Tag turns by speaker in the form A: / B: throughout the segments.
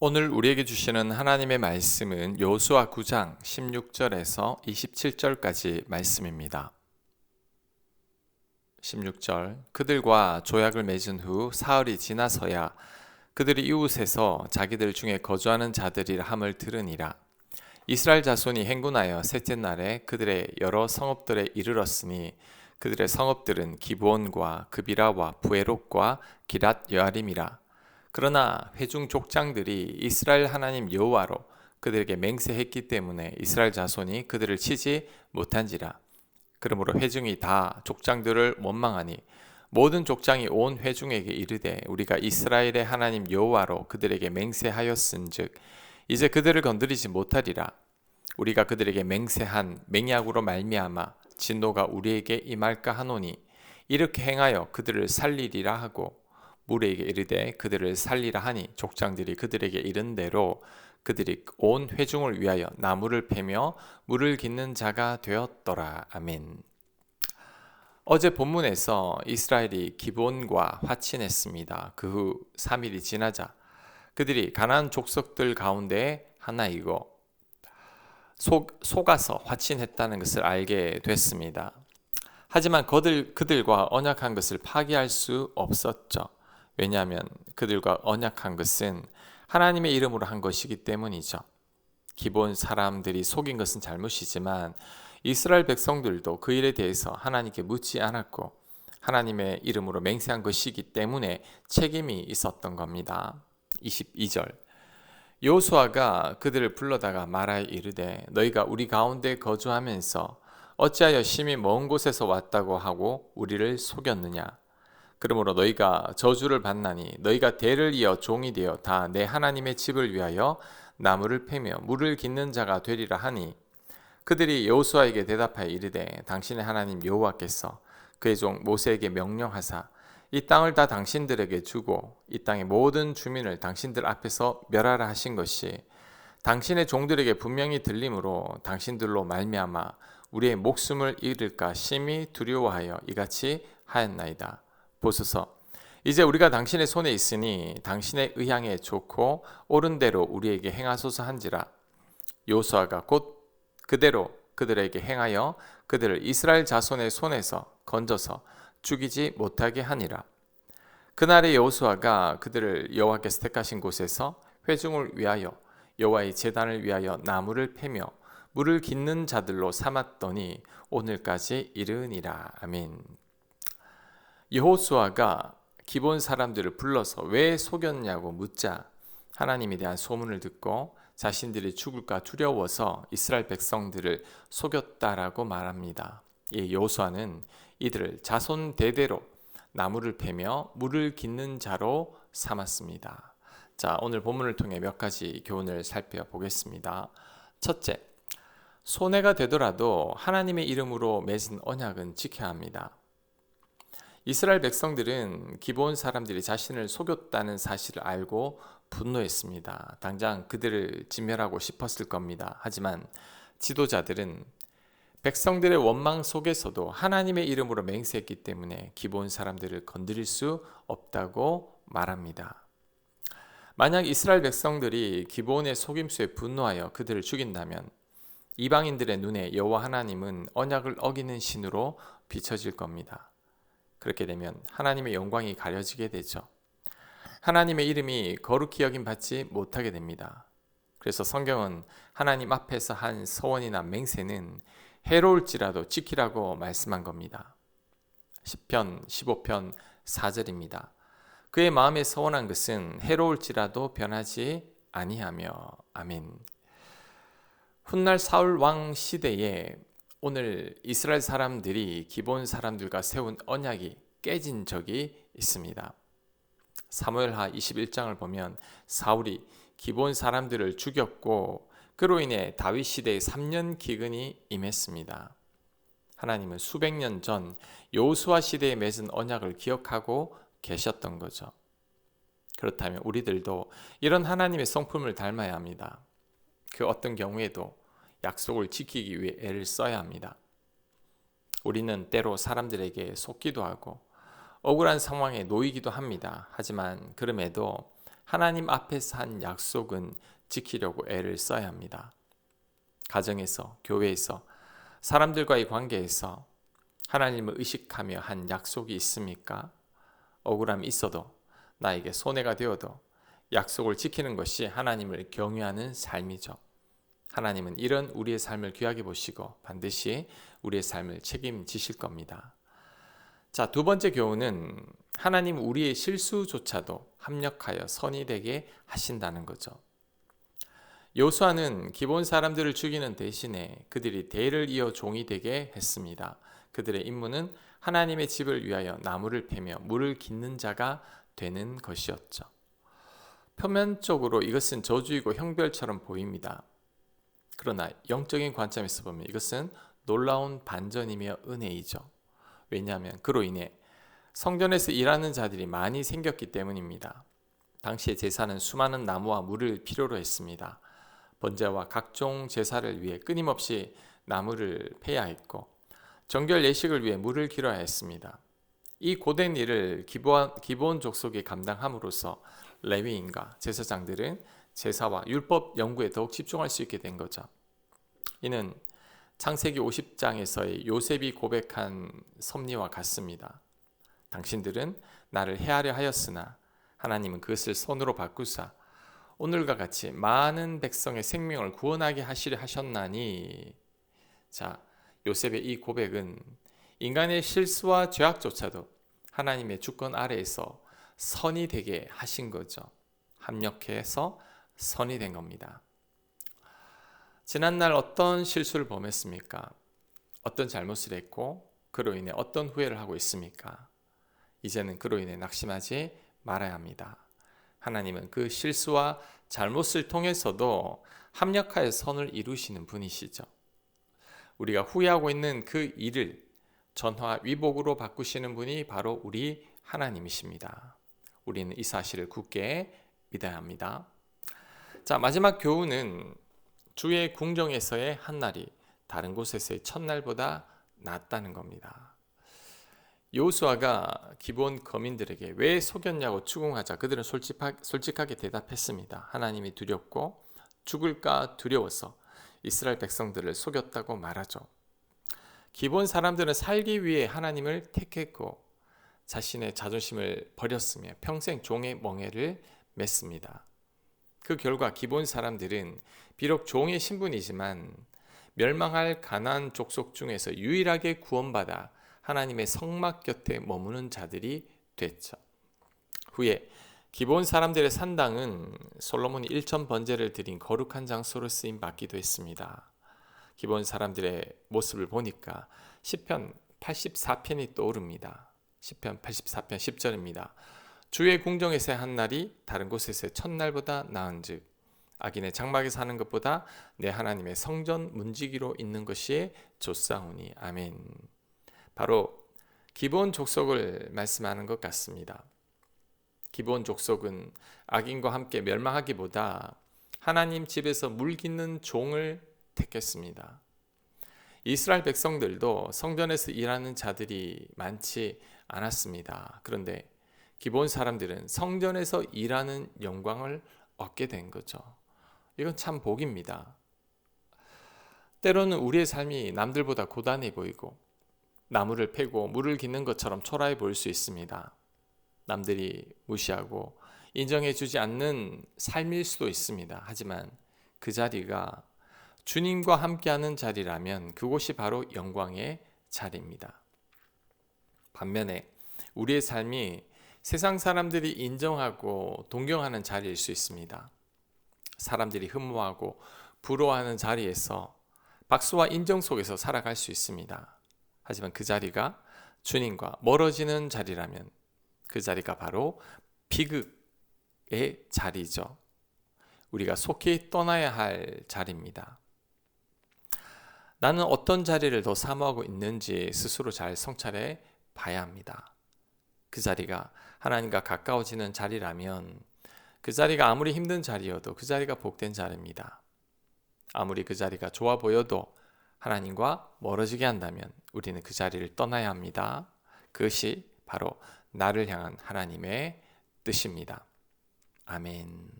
A: 오늘 우리에게 주시는 하나님의 말씀은 여호수아 9장 16절에서 27절까지 말씀입니다. 16절 그들과 조약을 맺은 후 사흘이 지나서야 그들이 이웃에서 자기들 중에 거주하는 자들이 함을 들으니라. 이스라엘 자손이 행군하여 셋째 날에 그들의 여러 성읍들에 이르렀으니 그들의 성읍들은 기브온과 그비라와 부에롯과 기랏 여아림이라. 그러나 회중 족장들이 이스라엘 하나님 여호와로 그들에게 맹세했기 때문에 이스라엘 자손이 그들을 치지 못한지라. 그러므로 회중이 다 족장들을 원망하니 모든 족장이 온 회중에게 이르되 우리가 이스라엘의 하나님 여호와로 그들에게 맹세하였은즉 이제 그들을 건드리지 못하리라. 우리가 그들에게 맹세한 맹약으로 말미암아 진노가 우리에게 임할까 하노니 이렇게 행하여 그들을 살리리라 하고 무리에게 이르되 그들을 살리라 하니 족장들이 그들에게 이른 대로 그들이 온 회중을 위하여 나무를 패며 물을 깃는 자가 되었더라. 아멘. 어제 본문에서 이스라엘이 기브온과 화친했습니다. 그 후 3일이 지나자 그들이 가나안 족속들 가운데 하나이고 속아서 화친했다는 것을 알게 됐습니다. 하지만 그들과 언약한 것을 파기할 수 없었죠. 왜냐하면 그들과 언약한 것은 하나님의 이름으로 한 것이기 때문이죠. 기본 사람들이 속인 것은 잘못이지만 이스라엘 백성들도 그 일에 대해서 하나님께 묻지 않았고 하나님의 이름으로 맹세한 것이기 때문에 책임이 있었던 겁니다. 22절 여호수아가 그들을 불러다가 말하여 이르되 너희가 우리 가운데 거주하면서 어찌하여 심히 먼 곳에서 왔다고 하고 우리를 속였느냐. 그러므로 너희가 저주를 받나니 너희가 대를 이어 종이 되어 다 내 하나님의 집을 위하여 나무를 패며 물을 깃는 자가 되리라 하니 그들이 여호수아에게 대답하여 이르되 당신의 하나님 여호와께서 그의 종 모세에게 명령하사 이 땅을 다 당신들에게 주고 이 땅의 모든 주민을 당신들 앞에서 멸하라 하신 것이 당신의 종들에게 분명히 들림으로 당신들로 말미암아 우리의 목숨을 잃을까 심히 두려워하여 이같이 하였나이다. 보소서 이제 우리가 당신의 손에 있으니 당신의 의향에 좋고 옳은 대로 우리에게 행하소서 한지라. 여호수아가 곧 그대로 그들에게 행하여 그들을 이스라엘 자손의 손에서 건져서 죽이지 못하게 하니라. 그날에 여호수아가 그들을 여호와께서 택하신 곳에서 회중을 위하여 여호와의 제단을 위하여 나무를 패며 물을 깃는 자들로 삼았더니 오늘까지 이르니라. 아멘. 여호수아가 기본 사람들을 불러서 왜 속였냐고 묻자 하나님에 대한 소문을 듣고 자신들이 죽을까 두려워서 이스라엘 백성들을 속였다라고 말합니다. 이 여호수아는 이들을 자손 대대로 나무를 패며 물을 깃는 자로 삼았습니다. 자, 오늘 본문을 통해 몇 가지 교훈을 살펴보겠습니다. 첫째, 손해가 되더라도 하나님의 이름으로 맺은 언약은 지켜야 합니다. 이스라엘 백성들은 기브온 사람들이 자신을 속였다는 사실을 알고 분노했습니다. 당장 그들을 진멸하고 싶었을 겁니다. 하지만 지도자들은 백성들의 원망 속에서도 하나님의 이름으로 맹세했기 때문에 기브온 사람들을 건드릴 수 없다고 말합니다. 만약 이스라엘 백성들이 기브온의 속임수에 분노하여 그들을 죽인다면 이방인들의 눈에 여호와 하나님은 언약을 어기는 신으로 비춰질 겁니다. 그렇게 되면 하나님의 영광이 가려지게 되죠. 하나님의 이름이 거룩히 여김 받지 못하게 됩니다. 그래서 성경은 하나님 앞에서 한 서원이나 맹세는 해로울지라도 지키라고 말씀한 겁니다. 시편 15편 4절입니다. 그의 마음에 서원한 것은 해로울지라도 변하지 아니하며. 아멘. 훗날 사울 왕 시대에 오늘 이스라엘 사람들이 기본 사람들과 세운 언약이 깨진 적이 있습니다. 사무엘하 21장을 보면 사울이 기본 사람들을 죽였고 그로 인해 다윗 시대에 3년 기근이 임했습니다. 하나님은 수백 년 전 여호수아 시대에 맺은 언약을 기억하고 계셨던 거죠. 그렇다면 우리들도 이런 하나님의 성품을 닮아야 합니다. 그 어떤 경우에도 약속을 지키기 위해 애를 써야 합니다. 우리는 때로 사람들에게 속기도 하고 억울한 상황에 놓이기도 합니다. 하지만 그럼에도 하나님 앞에서 한 약속은 지키려고 애를 써야 합니다. 가정에서, 교회에서, 사람들과의 관계에서 하나님을 의식하며 한 약속이 있습니까? 억울함이 있어도, 나에게 손해가 되어도 약속을 지키는 것이 하나님을 경외하는 삶이죠. 하나님은 이런 우리의 삶을 귀하게 보시고 반드시 우리의 삶을 책임지실 겁니다. 자, 두 번째 교훈은 하나님 우리의 실수조차도 합력하여 선이 되게 하신다는 거죠. 요수아는 기본 사람들을 죽이는 대신에 그들이 대를 이어 종이 되게 했습니다. 그들의 임무는 하나님의 집을 위하여 나무를 패며 물을 깃는 자가 되는 것이었죠. 표면적으로 이것은 저주이고 형벌처럼 보입니다. 그러나 영적인 관점에서 보면 이것은 놀라운 반전이며 은혜이죠. 왜냐하면 그로 인해 성전에서 일하는 자들이 많이 생겼기 때문입니다. 당시의 제사는 수많은 나무와 물을 필요로 했습니다. 번제와 각종 제사를 위해 끊임없이 나무를 패야 했고 정결 예식을 위해 물을 길어야 했습니다. 이 고된 일을 기본 족속이 감당함으로써 레위인과 제사장들은 제사와 율법 연구에 더욱 집중할 수 있게 된 거죠. 이는 창세기 50장에서의 요셉이 고백한 섭리와 같습니다. 당신들은 나를 해하려 하였으나 하나님은 그것을 선으로 바꾸사 오늘과 같이 많은 백성의 생명을 구원하게 하시려 하셨나니. 자, 요셉의 이 고백은 인간의 실수와 죄악조차도 하나님의 주권 아래에서 선이 되게 하신 거죠. 합력해서 선이 된 겁니다. 지난날 어떤 실수를 범했습니까? 어떤 잘못을 했고 그로 인해 어떤 후회를 하고 있습니까? 이제는 그로 인해 낙심하지 말아야 합니다. 하나님은 그 실수와 잘못을 통해서도 합력하여 선을 이루시는 분이시죠. 우리가 후회하고 있는 그 일을 전화위복으로 바꾸시는 분이 바로 우리 하나님이십니다. 우리는 이 사실을 굳게 믿어야 합니다. 자, 마지막 교훈은 주의 궁정에서의 한 날이 다른 곳에서의 첫날보다 낫다는 겁니다. 여호수아가 기본 거민들에게 왜 속였냐고 추궁하자 그들은 솔직하게 대답했습니다. 하나님이 두렵고 죽을까 두려워서 이스라엘 백성들을 속였다고 말하죠. 기본 사람들은 살기 위해 하나님을 택했고 자신의 자존심을 버렸으며 평생 종의 멍에를 맸습니다. 그 결과 기본 사람들은 비록 종의 신분이지만 멸망할 가나안 족속 중에서 유일하게 구원받아 하나님의 성막 곁에 머무는 자들이 됐죠. 후에 기본 사람들의 산당은 솔로몬이 1,000번제를 드린 거룩한 장소로 쓰임 받기도 했습니다. 기본 사람들의 모습을 보니까 시편 84편이 떠오릅니다. 시편 84편 10절입니다. 주의 궁정에서의 한 날이 다른 곳에서의 첫날보다 나은즉 악인의 장막에 사는 것보다 내 하나님의 성전 문지기로 있는 것이 좋사오니. 아멘. 바로 기본 족속을 말씀하는 것 같습니다. 기본 족속은 악인과 함께 멸망하기보다 하나님 집에서 물 깃는 종을 택했습니다. 이스라엘 백성들도 성전에서 일하는 자들이 많지 않았습니다. 그런데 기본 사람들은 성전에서 일하는 영광을 얻게 된 거죠. 이건 참 복입니다. 때로는 우리의 삶이 남들보다 고단해 보이고 나무를 패고 물을 깃는 것처럼 초라해 보일 수 있습니다. 남들이 무시하고 인정해주지 않는 삶일 수도 있습니다. 하지만 그 자리가 주님과 함께하는 자리라면 그곳이 바로 영광의 자리입니다. 반면에 우리의 삶이 세상 사람들이 인정하고 동경하는 자리일 수 있습니다. 사람들이 흠모하고 부러워하는 자리에서 박수와 인정 속에서 살아갈 수 있습니다. 하지만 그 자리가 주님과 멀어지는 자리라면 그 자리가 바로 비극의 자리죠. 우리가 속히 떠나야 할 자리입니다. 나는 어떤 자리를 더 사모하고 있는지 스스로 잘 성찰해 봐야 합니다. 그 자리가 하나님과 가까워지는 자리라면 그 자리가 아무리 힘든 자리여도 그 자리가 복된 자리입니다. 아무리 그 자리가 좋아 보여도 하나님과 멀어지게 한다면 우리는 그 자리를 떠나야 합니다. 그것이 바로 나를 향한 하나님의 뜻입니다. 아멘.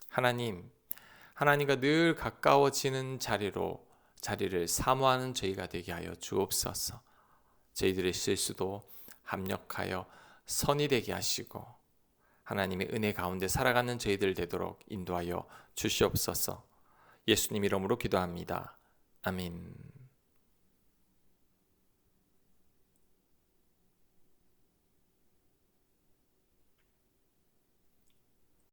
A: 하나님과 늘 가까워지는 자리를 사모하는 저희가 되게 하여 주옵소서. 저희들의 실수도 합력하여 선이 되게 하시고 하나님의 은혜 가운데 살아가는 저희들 되도록 인도하여 주시옵소서. 예수님 이름으로 기도합니다. 아멘.